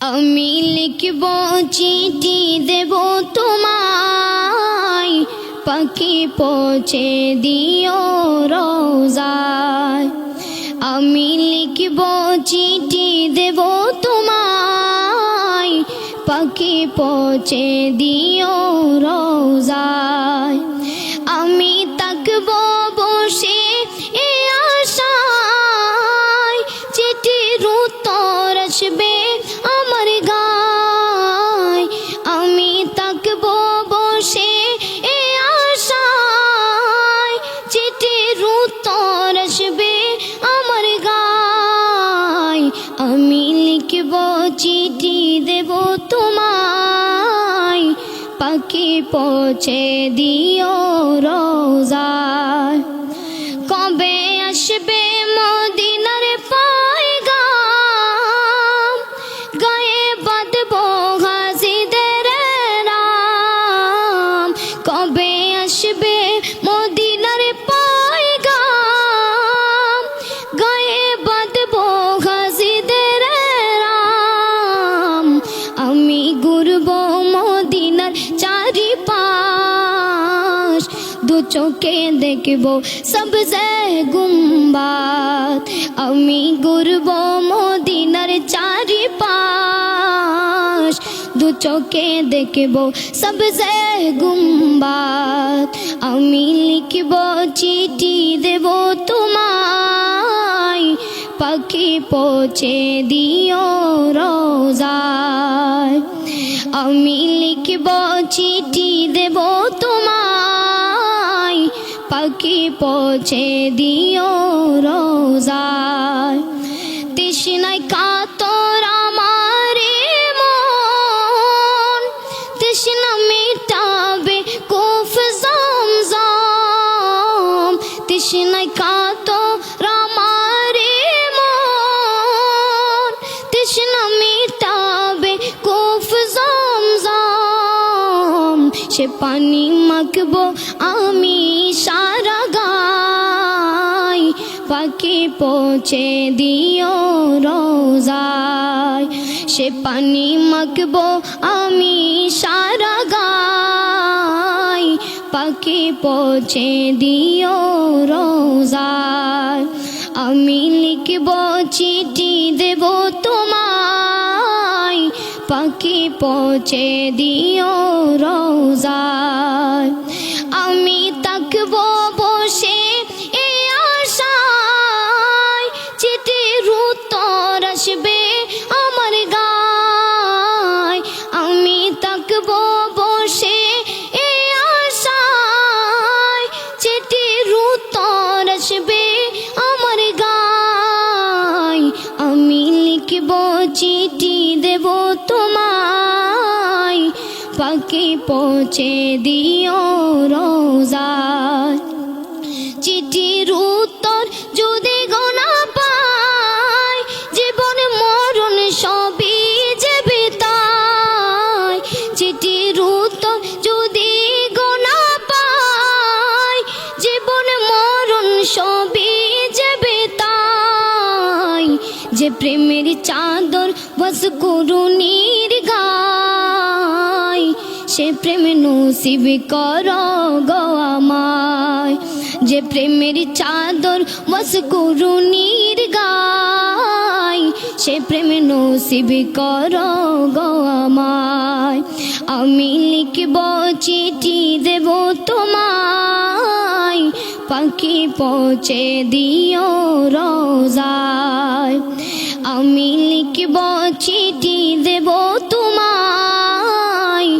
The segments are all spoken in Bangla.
আমি লিখব চিঠি দেব তোমায়, পাখি পৌঁছে দিও রোজায়। আমি লিখব চিঠি দেব তোমায়, পাখি পৌঁছে দিও রোজায়। আমি তাকব বসে এ আশায়, চিঠির উত্তর আসবে আমার গায়। আমি তাকব বসে এ আশায়, চিঠির উত্তর আসবে আমার গায়। আমি লিখব চিঠি দেব তোমায়, পাখি পৌঁছে দিও রোজায়। কবে আসবে মদিনার পয়গাম, গায়ে বাঁধব হাজিদের নাম। কবে আসবে মদিনার পয়গাম, গায়ে বাঁধব হাজিদের নাম। আমি ঘুরব মদিনার চারিপাশ, দু চোখে দেখব সবজে গুম্বাদ। আমি ঘুরব মদিনার চারিপাশ, দু চোখে দেখব সবজে গুম্বাদ। আমি লিখব চিঠি দেব তোমায়, পাখি পৌঁছে দিও রোজায়। আমি লিখব চিঠি দেব তোমায়, পাখি পৌঁছে দিও রোজায়। তৃষ্ণায় কাতর আমার মন, তৃষ্ণা মেটাবে কুফ জমজম। তৃষ্ণায় কাতর আমার মন, তৃষ্ণা মেটাবে কুফ জমজম। সে পানি মাখবো আমি সারা গায়, পাখি পৌঁছে দিও রোজায়। সে পানি মাখবো আমি সারা গায়, পাখি পৌঁছে দিও রোজায়। আমি লিখব চিঠি দেব তোমায়, পাখি পৌঁছে দিও রোজায়। আমি তাকব বসে এ আশায়, চিঠির উত্তর আসবে আমার গায়। আমি তাকব বসে এ আশায়, চিঠির উত্তর আসবে আমার গায়। আমি লিখব চিঠি দেব তোমায়, পাখি পৌঁছে দিও রোজায়। চিঠির উত্তর যদি গোনা পাই, জীবন মরণ সবই যে বিতায়। চিঠির উত্তর যদি গোনা পাই, জীবন মরণ সবই যে বিতায়। যে প্রেমের চাদর বস করুণীর গায়, সে প্রেম নসিব করো গো আমায়। যে প্রেমের চাদর বস করুণীর গায়, সে প্রেম নসিব করো গো আমায়। আমি লিখব চিঠি দেব তোমায়, পাখি পৌঁছে দিও রোজায়। আমি লিখব চিঠি দেব তোমায়,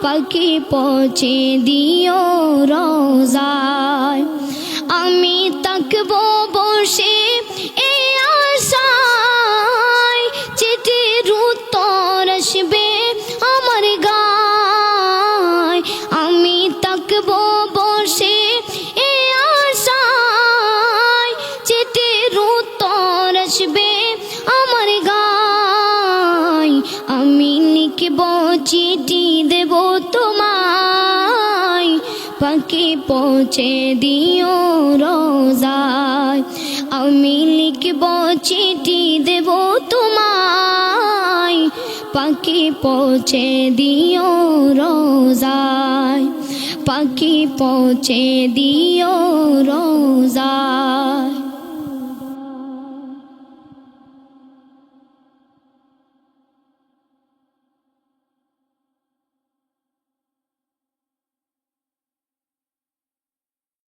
পাখি পৌঁছে দিও রোজায়। আমি তাকব বসে এ আশায়, চিঠির উত্তর আসবে আমার গায়। আমি তাকব বসে এ আশায়, চিঠির উত্তর আসবে আমার গায়। আমি লিখব চিঠি দেব তোমায়, পাখি পৌঁছে দিও রোজায়। আমি লিখব চিঠি দেব তোমায়, পাখি পৌঁছে দিও রোজায়, পাখি পৌঁছে দিও রোজায়।